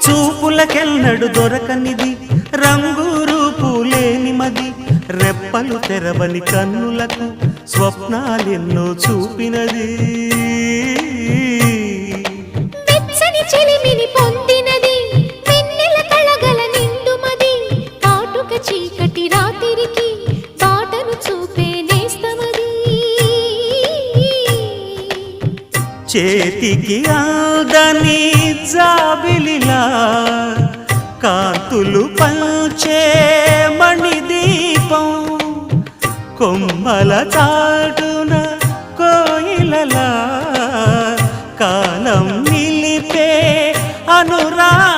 చూపులకెన్నడు దొరకనిది రంగు రూపు లేని మది రెప్పలు తెరవని కన్నులకు స్వప్నాలెన్నో చూపినది వెచ్చని చెలిమిని పొందినది వెన్నెల కళగల నిండుమది కాటుక చీకటి రాత్రికి బాటను చూపే నేస్తమది చేతికి అందని జాబిలిలా కాంతులు పంచే మణిదీపం కొమ్మల చాటున కోయిలలా కాలం నిలిపే అనురాగం